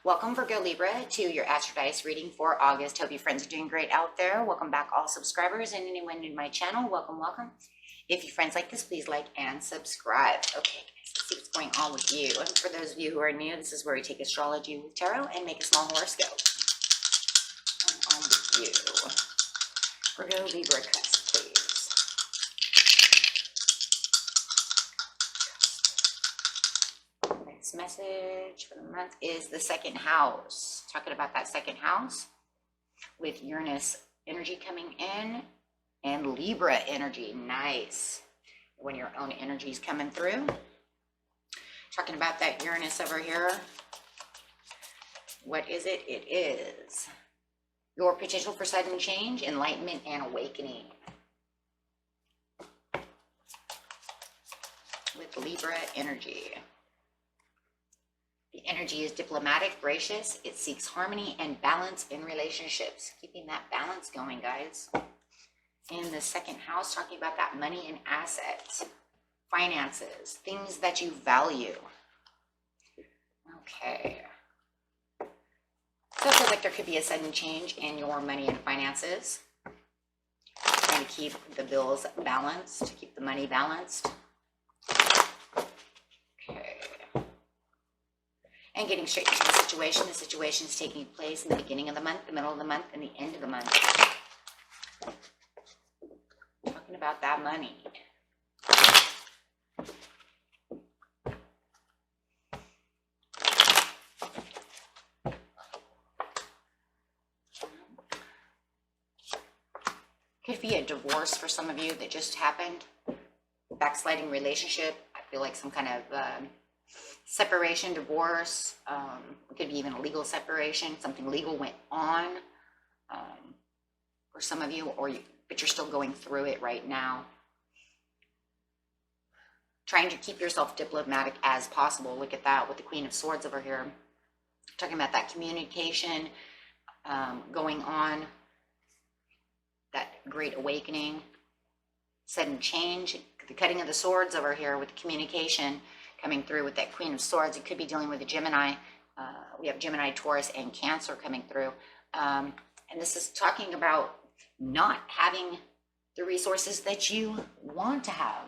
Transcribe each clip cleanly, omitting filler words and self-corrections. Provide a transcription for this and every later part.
Welcome, Virgo Libra, to your Astrodice reading for August. Hope your friends are doing great out there. Welcome back, all subscribers, and anyone new to my channel. Welcome, welcome. If your friends like this, please like and subscribe. Okay, guys, let's see what's going on with you. And for those of you who are new, this is where we take astrology with tarot and make a small horoscope. What's going on with you? Virgo Libra, Cusp, please. Next message for the month is the second house. Talking about that second house with Uranus energy coming in and Libra energy. Nice. When your own energy is coming through. Talking about that Uranus over here. What is it? It is your potential for sudden change, enlightenment, and awakening. With Libra energy. The energy is diplomatic, gracious. It seeks harmony and balance in relationships. Keeping that balance going, guys. In the second house, talking about that money and assets, finances, things that you value. Okay. So I feel like there could be a sudden change in your money and finances. Trying to keep the bills balanced, to keep the money balanced. And getting straight into the situation. The situation is taking place in the beginning of the month, the middle of the month, and the end of the month. Talking about that money. Could be a divorce for some of you that just happened. Backsliding relationship. I feel like some kind of separation, divorce, it could be even a legal separation. Something legal went on for some of you, but you're still going through it right now. Trying to keep yourself diplomatic as possible. Look at that with the Queen of Swords over here. Talking about that communication going on, that great awakening, sudden change. The cutting of the swords over here with the communication coming through with that Queen of Swords. It could be dealing with a Gemini. We have Gemini, Taurus, and Cancer coming through. And this is talking about not having the resources that you want to have.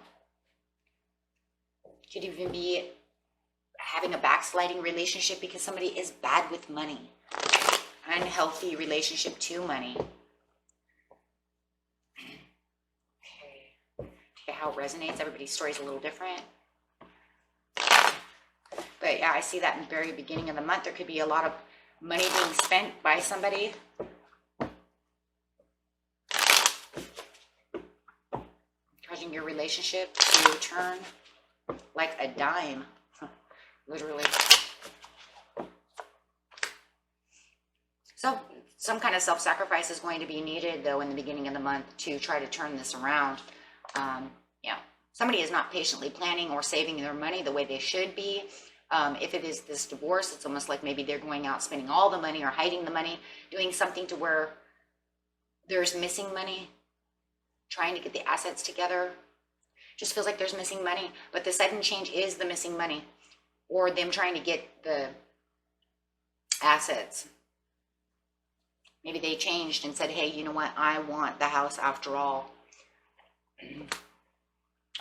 Could even be having a backsliding relationship because somebody is bad with money. Unhealthy relationship to money. Okay, how it resonates. Everybody's story is a little different. But yeah, I see that in the very beginning of the month. There could be a lot of money being spent by somebody. Causing your relationship to turn like a dime. Literally. So some kind of self-sacrifice is going to be needed, though, in the beginning of the month to try to turn this around. Yeah, somebody is not patiently planning or saving their money the way they should be. If it is this divorce, it's almost like maybe they're going out spending all the money or hiding the money, doing something to where there's missing money, trying to get the assets together. Just feels like there's missing money, but the sudden change is the missing money or them trying to get the assets. Maybe they changed and said, hey, you know what? I want the house after all.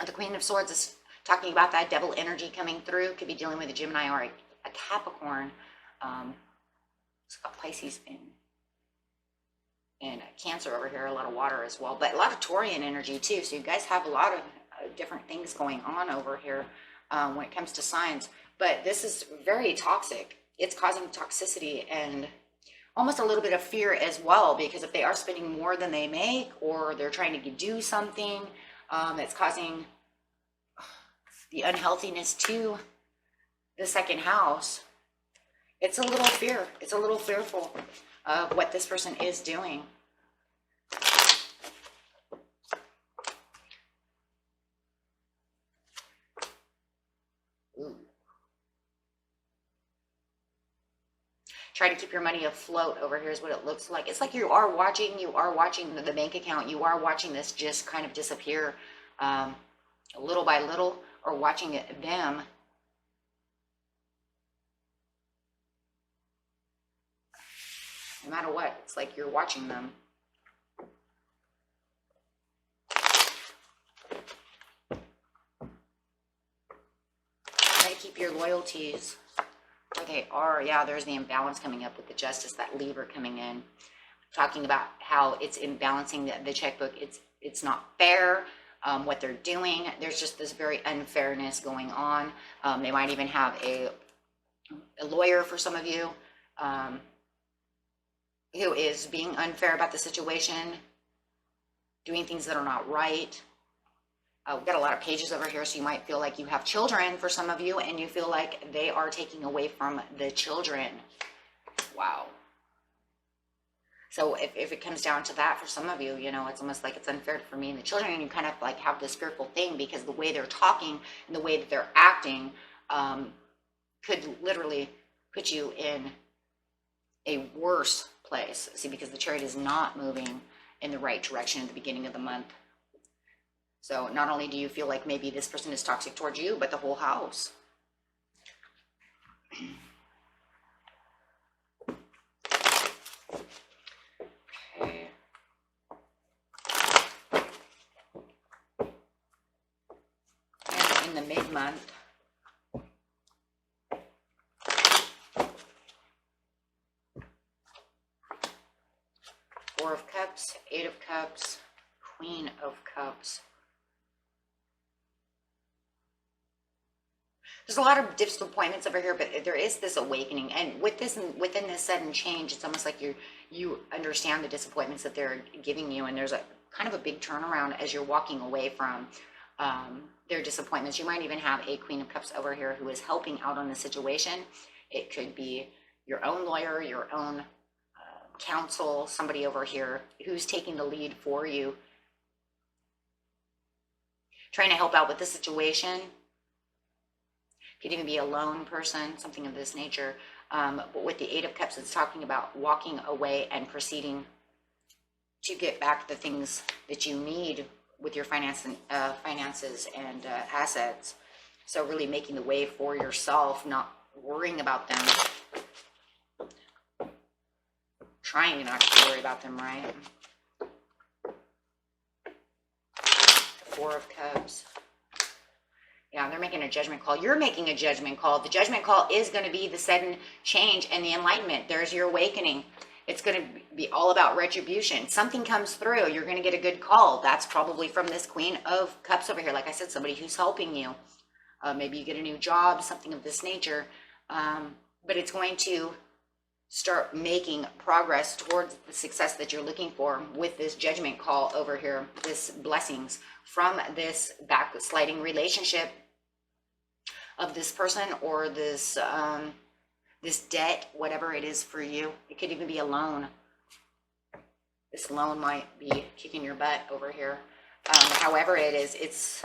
The Queen of Swords is talking about that devil energy coming through. Could be dealing with a Gemini or a Capricorn. It's got Pisces and Cancer over here. A lot of water as well, but a lot of Taurian energy too. So you guys have a lot of different things going on over here when it comes to signs. But this is very toxic. It's causing toxicity and almost a little bit of fear as well, because if they are spending more than they make, or they're trying to do something that's causing the unhealthiness to the second house, it's a little fear. It's a little fearful of what this person is doing. Ooh. Try to keep your money afloat over here is what it looks like. It's like you are watching the bank account. You are watching this just kind of disappear little by little, or watching them No matter what, it's like you're watching them. Try to keep your loyalties where they are. Yeah, there's the imbalance coming up with the Justice, that Libra coming in. Talking about how it's imbalancing the checkbook. It's not fair. What they're doing. There's just this very unfairness going on. They might even have a lawyer for some of you who is being unfair about the situation, doing things that are not right. We've got a lot of pages over here, so you might feel like you have children for some of you, and you feel like they are taking away from the children. Wow. So if it comes down to that for some of you, you know, it's almost like it's unfair for me and the children, and you kind of like have this fearful thing because the way they're talking and the way that they're acting could literally put you in a worse place. See, because the Chariot is not moving in the right direction at the beginning of the month. So not only do you feel like maybe this person is toxic towards you, but the whole house. Okay. And in the mid-month, Four of Cups, Eight of Cups, Queen of Cups. There's a lot of disappointments over here, but there is this awakening. And with this, within this sudden change, it's almost like you understand the disappointments that they're giving you, and there's a kind of a big turnaround as you're walking away from their disappointments. You might even have a Queen of Cups over here who is helping out on the situation. It could be your own lawyer, your own counsel, somebody over here who's taking the lead for you, trying to help out with the situation. Could even be a lone person, something of this nature. But with the Eight of Cups, it's talking about walking away and proceeding to get back the things that you need with your finances and assets. So really making the way for yourself, not worrying about them. Trying not to worry about them, right? Four of Cups. Yeah, they're making a judgment call. You're making a judgment call. The judgment call is going to be the sudden change and the enlightenment. There's your awakening. It's going to be all about retribution. Something comes through. You're going to get a good call. That's probably from this Queen of Cups over here. Like I said, somebody who's helping you. Maybe you get a new job, something of this nature. But it's going to start making progress towards the success that you're looking for with this judgment call over here. This blessings from this backsliding relationship of this person, or this this debt, whatever it is for you. It could even be a loan. This loan might be kicking your butt over here. However it is, it's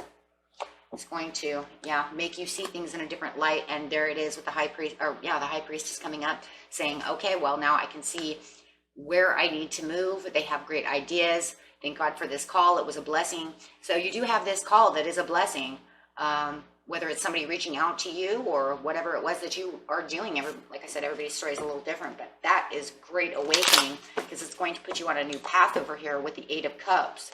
going to, yeah, make you see things in a different light. And there it is with the High Priest, or yeah, the High Priest is coming up saying, okay, well, now I can see where I need to move. They have great ideas. Thank God for this call. It was a blessing. So you do have this call that is a blessing. Whether it's somebody reaching out to you or whatever it was that you are doing. Like I said, everybody's story is a little different, but that is great awakening, because it's going to put you on a new path over here with the Eight of Cups,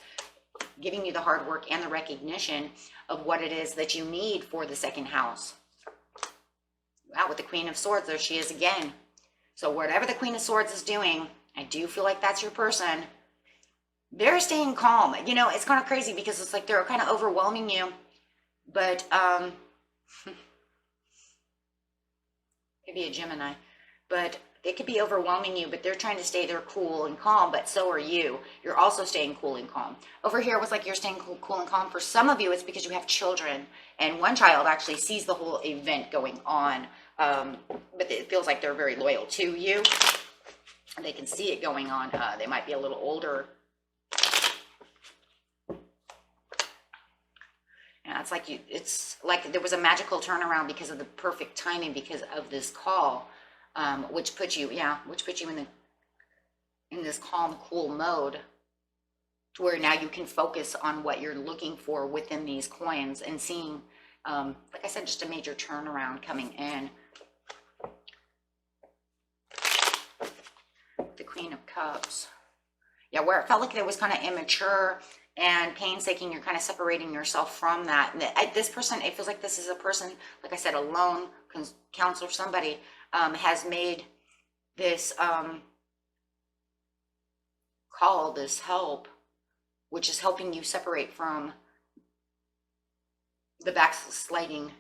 giving you the hard work and the recognition of what it is that you need for the second house. Wow, with the Queen of Swords, there she is again. So whatever the Queen of Swords is doing, I do feel like that's your person. They're staying calm. You know, it's kind of crazy because it's like they're kind of overwhelming you. But maybe a Gemini, but they could be overwhelming you, but they're trying to stay there cool and calm, but so are you. You're also staying cool and calm. Over here, it was like you're staying cool and calm. For some of you, it's because you have children, and one child actually sees the whole event going on, but it feels like they're very loyal to you, and they can see it going on. They might be a little older. Yeah, it's like there was a magical turnaround because of the perfect timing, because of this call, which put you in this calm, cool mode, to where now you can focus on what you're looking for within these coins and seeing, like I said, just a major turnaround coming in. The Queen Cups. Yeah, where it felt like it was kind of immature and painstaking, you're kind of separating yourself from that. And this person, it feels like this is a person, like I said, a loan counselor, somebody has made this call, this help, which is helping you separate from the backsliding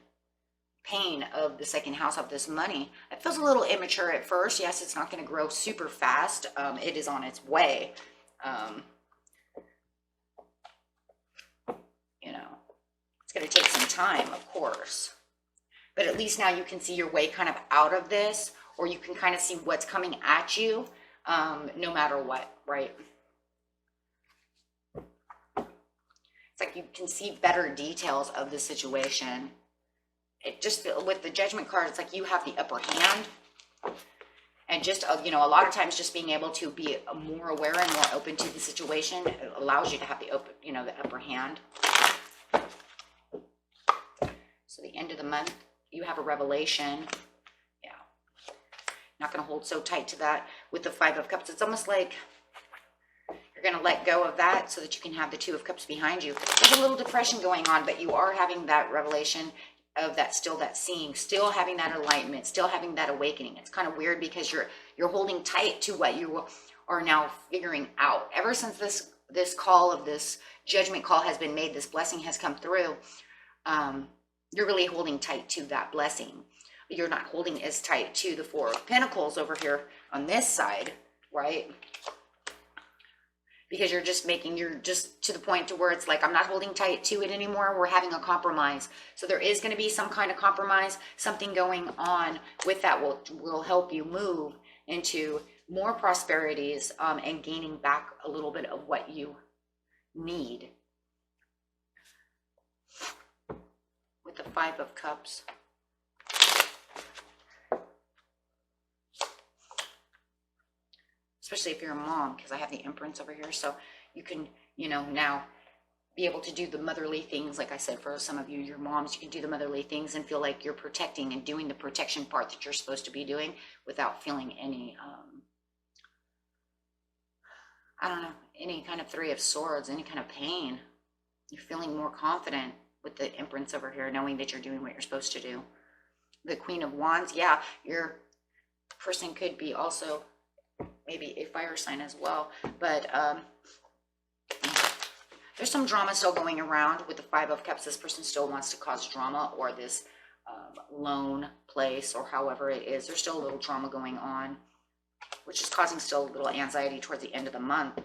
pain of the second house of this money. It feels a little immature at first. Yes, it's not going to grow super fast. It is on its way. You know, it's going to take some time, of course, but at least now you can see your way kind of out of this, or you can kind of see what's coming at you, no matter what, right? It's like you can see better details of the situation. It just, with the Judgment card, it's like you have the upper hand. And just, you know, a lot of times just being able to be more aware and more open to the situation, it allows you to have the open, you know, the upper hand. So the end of the month, you have a revelation. Yeah. Not going to hold so tight to that. With the Five of Cups, it's almost like you're going to let go of that so that you can have the Two of Cups behind you. There's a little depression going on, but you are having that revelation of that, still that seeing, still having that enlightenment, still having that awakening. It's kind of weird because you're holding tight to what you are now figuring out. Ever since this call of this Judgment call has been made, this blessing has come through, you're really holding tight to that blessing. You're not holding as tight to the Four of Pentacles over here on this side, right? Because you're just to the point to where it's like, I'm not holding tight to it anymore. We're having a compromise. So there is going to be some kind of compromise, something going on with that will help you move into more prosperities and gaining back a little bit of what you need. With the Five of Cups. Especially if you're a mom, because I have the Empress over here. So you can, you know, now be able to do the motherly things. Like I said, for some of you, your moms, you can do the motherly things and feel like you're protecting and doing the protection part that you're supposed to be doing without feeling any, I don't know, any kind of Three of Swords, any kind of pain. You're feeling more confident with the Empress over here, knowing that you're doing what you're supposed to do. The Queen of Wands, yeah, your person could be also maybe a fire sign as well, but there's some drama still going around with the Five of Cups. This person still wants to cause drama, or this lone place, or however it is. There's still a little drama going on, which is causing still a little anxiety towards the end of the month.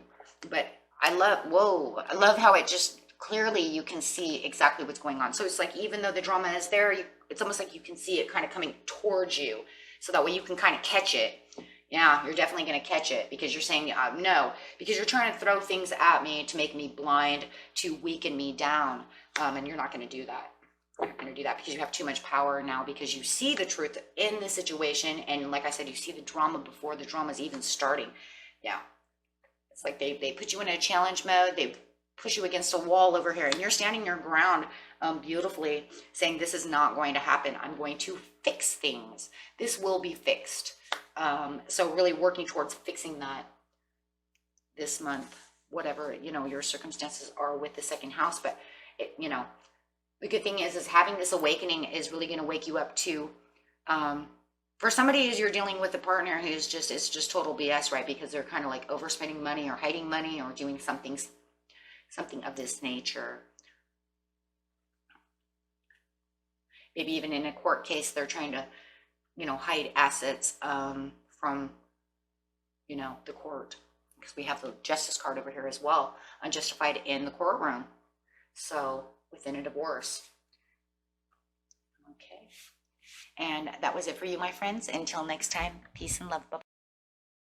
But I love how it just clearly you can see exactly what's going on. So it's like, even though the drama is there, it's almost like you can see it kind of coming towards you, so that way you can kind of catch it. Yeah, you're definitely going to catch it, because you're saying no, because you're trying to throw things at me to make me blind, to weaken me down. And you're not going to do that. You're not going to do that because you have too much power now, because you see the truth in the situation. And like I said, you see the drama before the drama is even starting. Yeah. It's like they put you in a challenge mode. They push you against a wall over here, and you're standing your ground beautifully, saying, this is not going to happen. I'm going to fix things. This will be fixed. So really working towards fixing that this month, whatever, you know, your circumstances are with the second house. But it, you know, the good thing is having this awakening is really going to wake you up to, for somebody who's you're dealing with a partner who's just, it's just total BS, right? Because they're kind of like overspending money or hiding money or doing something of this nature. Maybe even in a court case, they're trying to, you know, hide assets from, you know, the court, because we have the Justice card over here as well, unjustified in the courtroom. So within a divorce. Okay. And that was it for you, my friends. Until next time, peace and love. Bye.